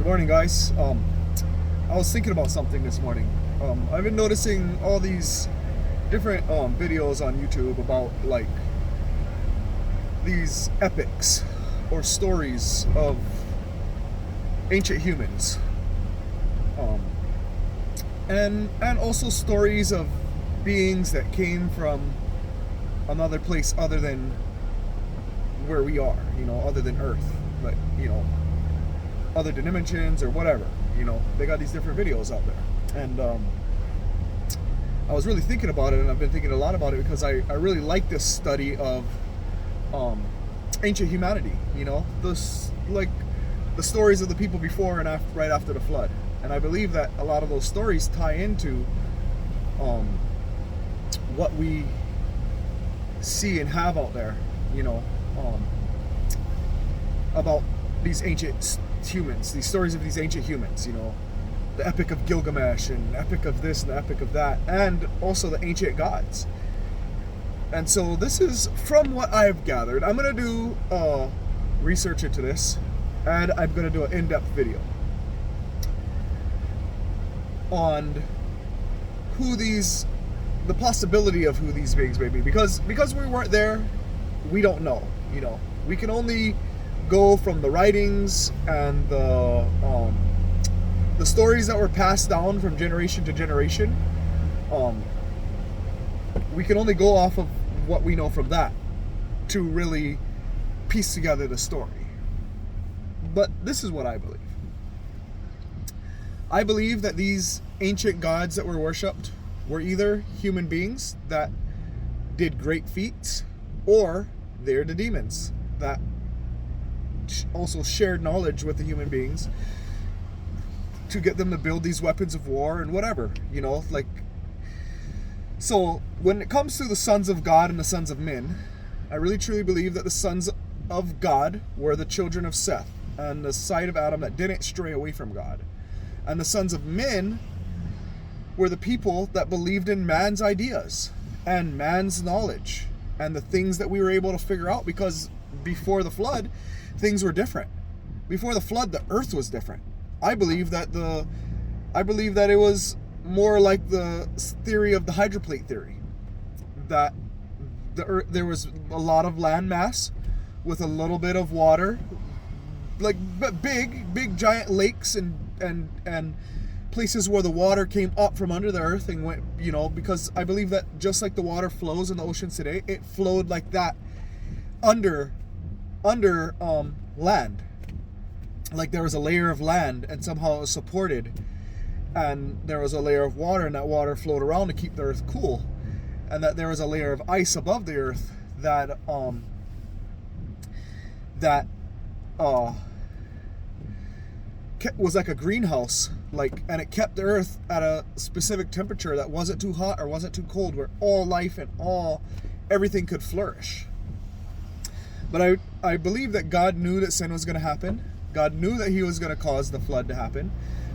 Morning, guys. I was thinking about something this morning. I've been noticing all these different videos on YouTube about like these epics or stories of ancient humans, um, and also stories of beings that came from another place other than where we are. Other than Earth, but other dimensions or whatever. They got these different videos out there, and I was really thinking about it, and I've been thinking a lot about it because I really like this study of ancient humanity. Those, like, the stories of the people before and right after the flood, and I believe that a lot of those stories tie into what we see and have out there. About these ancient humans, these stories of these ancient humans, the Epic of Gilgamesh and Epic of this and the Epic of that, and also the ancient gods. And so this is from what I've gathered. I'm going to do research into this, and I'm going to do an in-depth video on the possibility of who these beings may be, because we weren't there, we don't know. We can only go from the writings and the stories that were passed down from generation to generation. We can only go off of what we know from that to really piece together the story. But this is what I believe. I believe that these ancient gods that were worshipped were either human beings that did great feats, or they're the demons that also shared knowledge with the human beings to get them to build these weapons of war and whatever, so when it comes to the sons of God and the sons of men, I really truly believe that the sons of God were the children of Seth and the side of Adam that didn't stray away from God, and the sons of men were the people that believed in man's ideas and man's knowledge and the things that we were able to figure out, because before the flood, things were different. Before the flood, the earth was different. I believe that it was more like the theory of the hydroplate theory, that there was a lot of land mass with a little bit of water, like big giant lakes and places where the water came up from under the earth and went, because I believe that just like the water flows in the oceans today, it flowed like that under land. Like there was a layer of land and somehow it was supported, and there was a layer of water, and that water flowed around to keep the earth cool, and that there was a layer of ice above the earth that was like a greenhouse, and it kept the earth at a specific temperature that wasn't too hot or wasn't too cold, where all life and everything could flourish. But I believe that God knew that sin was going to happen. God knew that he was going to cause the flood to happen.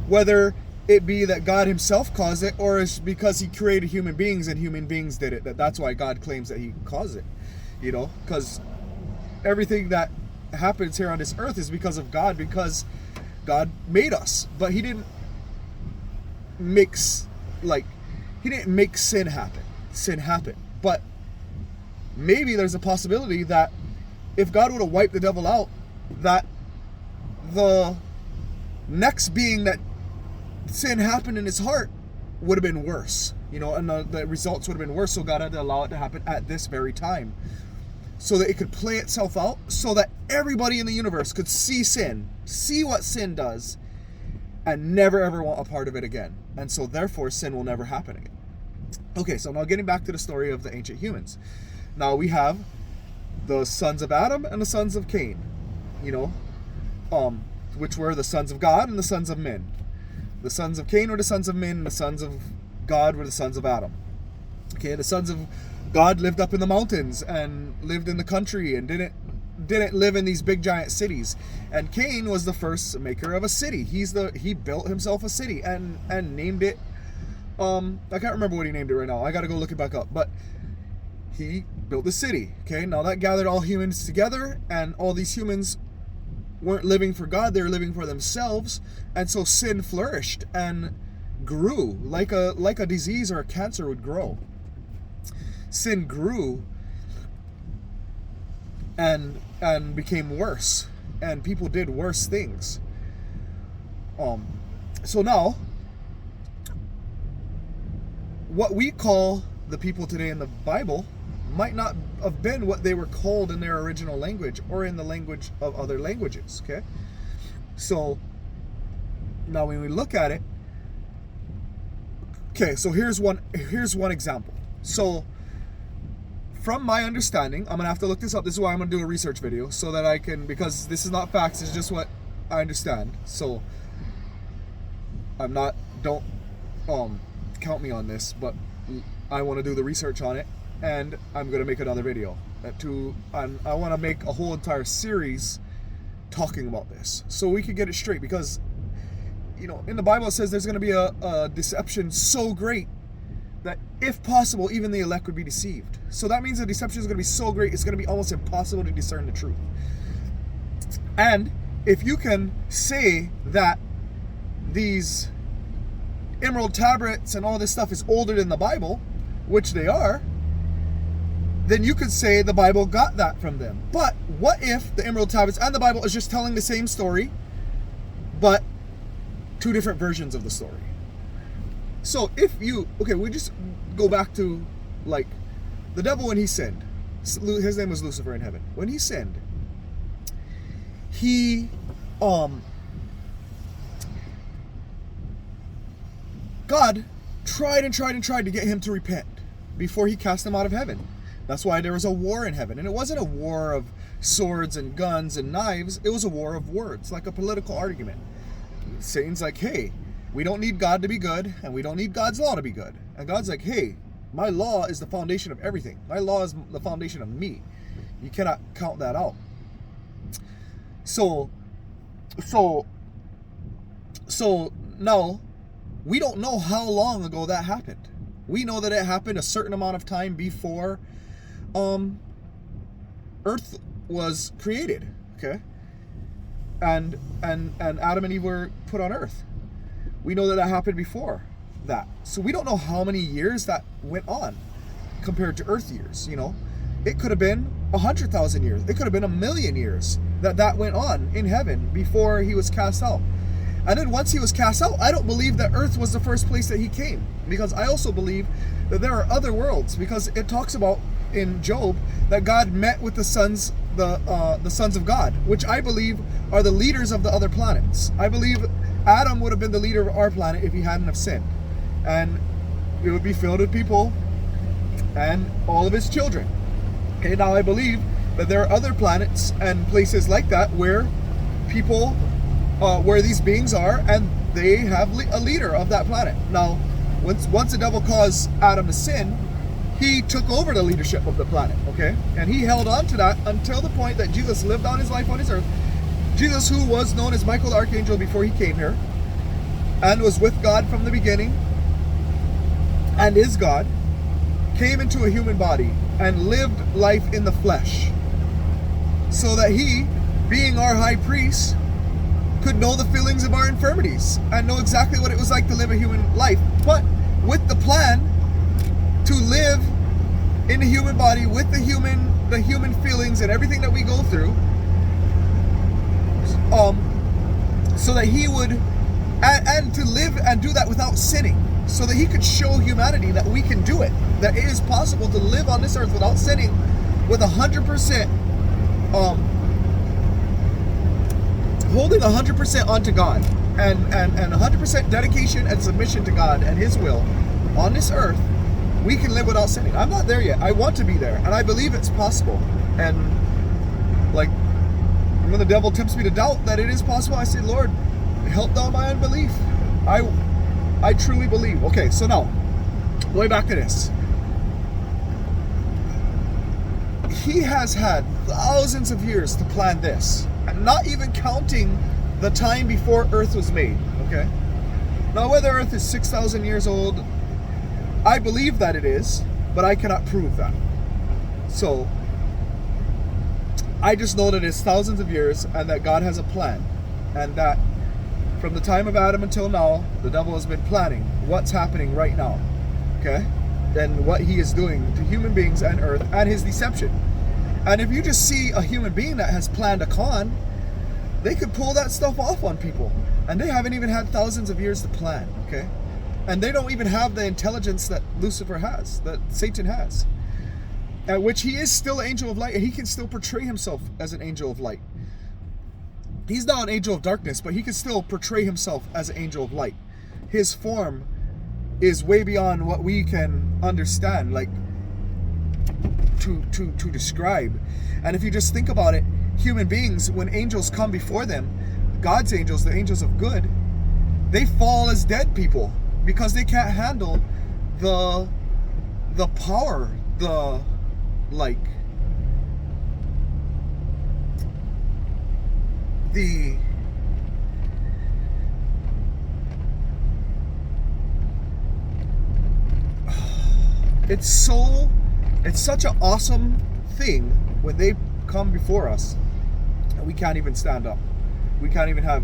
Whether it be that God himself caused it, or it's because he created human beings and human beings did it, that's why God claims that he caused it. Because everything that happens here on this earth is because of God, because God made us. But he didn't make sin happen. Sin happened. But maybe there's a possibility that if God would have wiped the devil out, that the next being that sin happened in his heart would have been worse, and the results would have been worse. So God had to allow it to happen at this very time, so that it could play itself out, so that everybody in the universe could see sin, see what sin does, and never ever want a part of it again. And so therefore sin will never happen again. Okay, so now getting back to the story of the ancient humans. Now we have the sons of Adam and the sons of Cain, which were the sons of God and the sons of men. The sons of Cain were the sons of men, and the sons of God were the sons of Adam. Okay, the sons of God lived up in the mountains and lived in the country and didn't live in these big giant cities. And Cain was the first maker of a city. He built himself a city and named it. I can't remember what he named it right now. I got to go look it back up, but he built the city. Okay, now that gathered all humans together, and all these humans weren't living for God, they were living for themselves, and so sin flourished and grew like a disease or a cancer would grow. Sin grew and became worse, and people did worse things. So now, what we call the people today in the Bible might not have been what they were called in their original language or in the language of other languages, okay? So now when we look at it, okay, so here's one example. So from my understanding, I'm gonna have to look this up. This is why I'm gonna do a research video, so that I can, because this is not facts, it's just what I understand. So don't count me on this, but I want to do the research on it, and I'm gonna make another video and I want to make a whole entire series talking about this, so we can get it straight. Because in the Bible it says there's going to be a deception so great that if possible even the elect would be deceived. So that means the deception is going to be so great it's going to be almost impossible to discern the truth. And if you can say that these emerald tablets and all this stuff is older than the Bible, which they are, then you could say the Bible got that from them. But what if the emerald tablets and the Bible is just telling the same story, but two different versions of the story? So we just go back to, like, the devil when he sinned. His name was Lucifer in heaven. When he sinned, God tried to get him to repent before he cast him out of heaven. That's why there was a war in heaven. And it wasn't a war of swords and guns and knives. It was a war of words, like a political argument. Satan's like, hey, we don't need God to be good, and we don't need God's law to be good. And God's like, hey, my law is the foundation of everything. My law is the foundation of me. You cannot count that out. So now, we don't know how long ago that happened. We know that it happened a certain amount of time before Earth was created, okay? And Adam and Eve were put on Earth. We know that happened before that. So we don't know how many years that went on compared to Earth years, It could have been 100,000 years. It could have been 1,000,000 years that went on in heaven before he was cast out. And then once he was cast out, I don't believe that Earth was the first place that he came, because I also believe that there are other worlds, because it talks about in Job that God met with the sons of God, which I believe are the leaders of the other planets. I believe Adam would have been the leader of our planet if he hadn't have sinned, and it would be filled with people and all of his children. Okay, now I believe that there are other planets and places like that where people, where these beings are, and they have a leader of that planet. Now, once the devil caused Adam to sin, he took over the leadership of the planet, okay? And he held on to that until the point that Jesus lived out his life on his earth. Jesus, who was known as Michael the Archangel before he came here, and was with God from the beginning, and is God, came into a human body and lived life in the flesh, so that he, being our high priest, could know the feelings of our infirmities and know exactly what it was like to live a human life, but with the plan to live in the human body with the human feelings and everything that we go through, so that he would, and to live and do that without sinning, so that he could show humanity that we can do it, that it is possible to live on this earth without sinning, with 100%, holding 100% onto God, and 100% dedication and submission to God and his will on this earth. We can live without sinning. I'm not there yet. I want to be there, and I believe it's possible. And like, when the devil tempts me to doubt that it is possible, I say, Lord, help thou my unbelief. I truly believe. Okay, so now, way back to this. He has had thousands of years to plan this, and not even counting the time before Earth was made, okay? Now, whether Earth is 6,000 years old, I believe that it is, but I cannot prove that. So, I just know that it's thousands of years and that God has a plan. And that from the time of Adam until now, the devil has been planning what's happening right now. Okay? And what he is doing to human beings and earth and his deception. And if you just see a human being that has planned a con, they could pull that stuff off on people. And they haven't even had thousands of years to plan. Okay? And they don't even have the intelligence that Lucifer has, that Satan has. At which he is still an angel of light, and he can still portray himself as an angel of light. He's not an angel of darkness, but he can still portray himself as an angel of light. His form is way beyond what we can understand, like to describe. And if you just think about it, human beings, when angels come before them, God's angels, the angels of good, they fall as dead people because they can't handle the power, it's such an awesome thing when they come before us and we can't even stand up. We can't even have,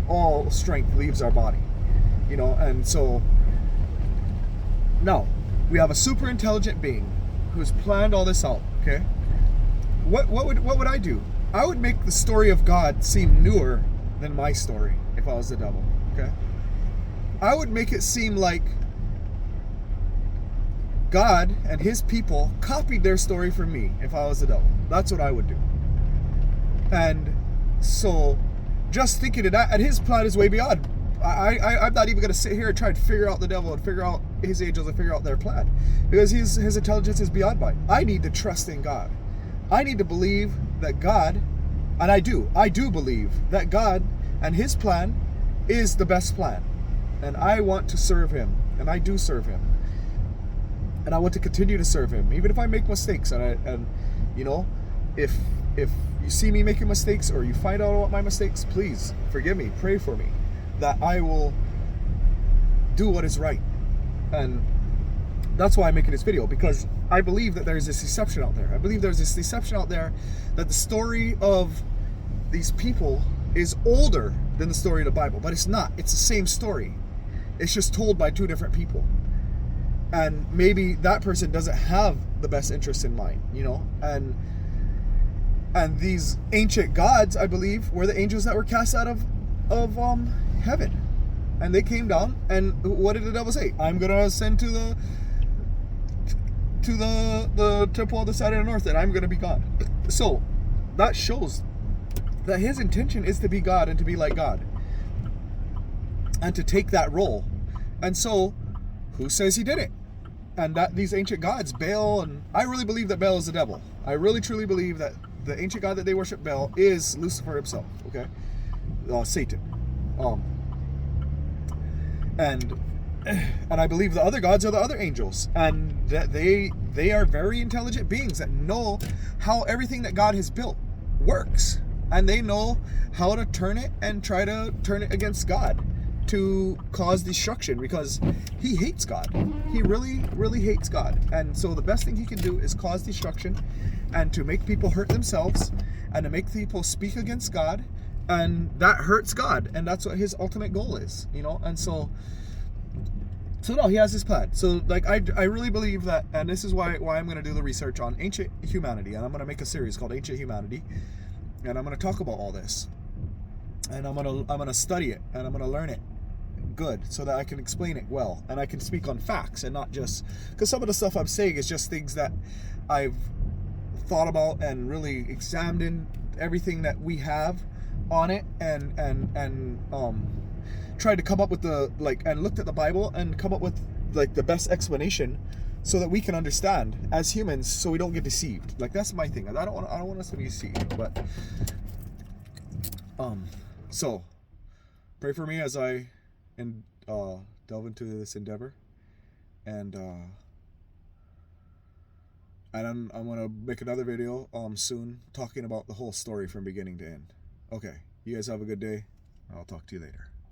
all strength leaves our body, and so now we have a super intelligent being who's planned all this out. Okay, what would I do? I would make the story of God seem newer than my story if I was the devil. Okay, I would make it seem like God and his people copied their story from me if I was the devil. That's what I would do. And so just thinking of that, and his plan is way beyond. I'm not even going to sit here and try to figure out the devil and figure out his angels and figure out their plan, because his intelligence is beyond mine. I need to trust in God. I need to believe that God, and I do believe that God and his plan is the best plan. And I want to serve him, and I do serve him. And I want to continue to serve him, even if I make mistakes. And if you see me making mistakes, or you find out about my mistakes, please forgive me, pray for me, that I will do what is right. And that's why I'm making this video, because I believe that there's this deception out there. I believe there's this deception out there that the story of these people is older than the story of the Bible, but it's not. It's the same story. It's just told by two different people. And maybe that person doesn't have the best interest in mind, and these ancient gods, I believe, were the angels that were cast out of heaven. And they came down, and what did the devil say? I'm going to ascend to the temple on the side of the north, and I'm going to be God. So that shows that his intention is to be God and to be like God and to take that role. And so who says he didn't? And that these ancient gods, Baal, and I really believe that Baal is the devil. I really truly believe that the ancient god that they worship, Baal, is Lucifer himself. Okay, Satan. And I believe the other gods are the other angels, and that they are very intelligent beings that know how everything that God has built works, and they know how to turn it and try to turn it against God to cause destruction, because he hates God. He really, really hates God. And so the best thing he can do is cause destruction, and to make people hurt themselves, and to make people speak against God, and that hurts God, and that's what his ultimate goal is, and so no, he has his plan. So I really believe that, and this is why I'm going to do the research on ancient humanity, and I'm going to make a series called Ancient Humanity, and I'm going to talk about all this, and I'm going to study it, and I'm going to learn it good, so that I can explain it well, and I can speak on facts, and not just, because some of the stuff I'm saying is just things that I've thought about and really examined everything that we have on it, and tried to come up with and looked at the Bible and come up with the best explanation, so that we can understand as humans, so we don't get deceived. That's my thing. I don't want us to be deceived. But so pray for me as I delve into this endeavor, and I'm gonna make another video soon, talking about the whole story from beginning to end. Okay, you guys have a good day. I'll talk to you later.